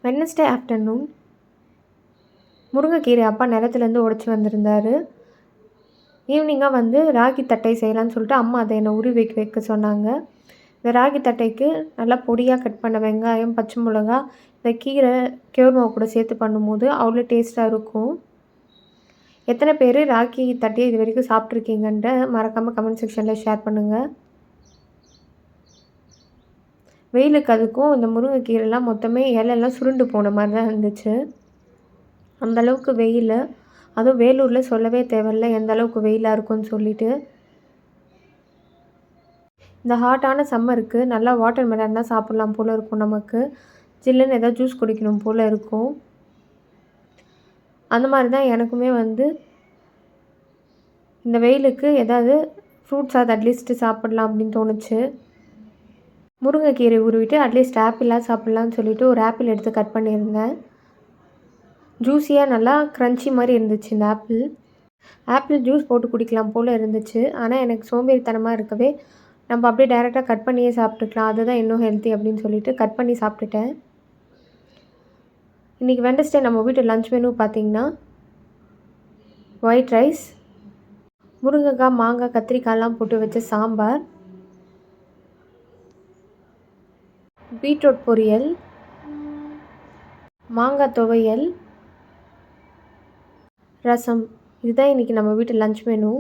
Wednesday afternoon முருங்கைக்கீரை அப்பா நிலத்துலேருந்து உடைச்சி வந்திருந்தார். ஈவினிங்காக வந்து ராகி தட்டை செய்யலான்னு சொல்லிட்டு அம்மா அதை என்னை உருவி வைக்க சொன்னாங்க. இந்த ராகி தட்டைக்கு நல்லா பொடியாக கட் பண்ண வெங்காயம், பச்சை மிளகா, இந்த கீரை கேர்மாவை கூட சேர்த்து பண்ணும்போது அவ்வளோ டேஸ்ட்டாக இருக்கும். எத்தனை பேர் ராகி தட்டையை இது வரைக்கும் சாப்பிட்ருக்கீங்கன்ட்டு மறக்காமல் கமெண்ட் செக்ஷனில் ஷேர் பண்ணுங்கள். வெயிலுக்கு அதுக்கும் இந்த முருங்கைக்கீரைலாம் மொத்தமே இலையெல்லாம் சுருண்டு போன மாதிரி தான் இருந்துச்சு. அந்தளவுக்கு வெயில், அதுவும் வேலூரில் சொல்லவே தேவையில்ல எந்த அளவுக்கு வெயிலாக இருக்கும்னு சொல்லிட்டு. இந்த ஹாட்டான சம்மருக்கு நல்லா வாட்டர் மெலன் தான் சாப்பிட்லாம் போல் இருக்கும். நமக்கு ஜில்லுன்னு ஏதாவது ஜூஸ் குடிக்கணும் போல் இருக்கும். அந்த மாதிரி தான் எனக்குமே வந்து இந்த வெயிலுக்கு ஏதாவது ஃப்ரூட்ஸாவது அட்லீஸ்ட்டு சாப்பிட்லாம் அப்படின்னு தோணுச்சு. முருங்கைக்கீரை உருவிட்டு அட்லீஸ்ட் ஆப்பிளாக சாப்பிட்லான்னு சொல்லிவிட்டு ஒரு ஆப்பிள் எடுத்து கட் பண்ணியிருந்தேன். ஜூஸியாக நல்லா க்ரன்ச்சி மாதிரி இருந்துச்சு இந்த ஆப்பிள் ஜூஸ் போட்டு குடிக்கலாம் போல் இருந்துச்சு. ஆனால் எனக்கு சோம்பேறித்தனமாக இருக்கவே நம்ம அப்படியே டைரெக்டாக கட் பண்ணியே சாப்பிட்டுக்கலாம், அதுதான் இன்னும் ஹெல்த்தி அப்படின்னு சொல்லிட்டு கட் பண்ணி சாப்பிட்டுட்டேன். இன்றைக்கி வெட்னஸ்டே நம்ம வீட்டு லஞ்ச் மெனு பார்த்திங்கன்னா ஒயிட் ரைஸ், முருங்கைக்காய், மாங்காய், கத்திரிக்காயெலாம் போட்டு வச்ச சாம்பார், பீட்ரூட் பொரியல், மாங்காய் துவையல், ரசம். இதுதான் இன்றைக்கி நம்ம வீட்டு லஞ்ச் மெனு.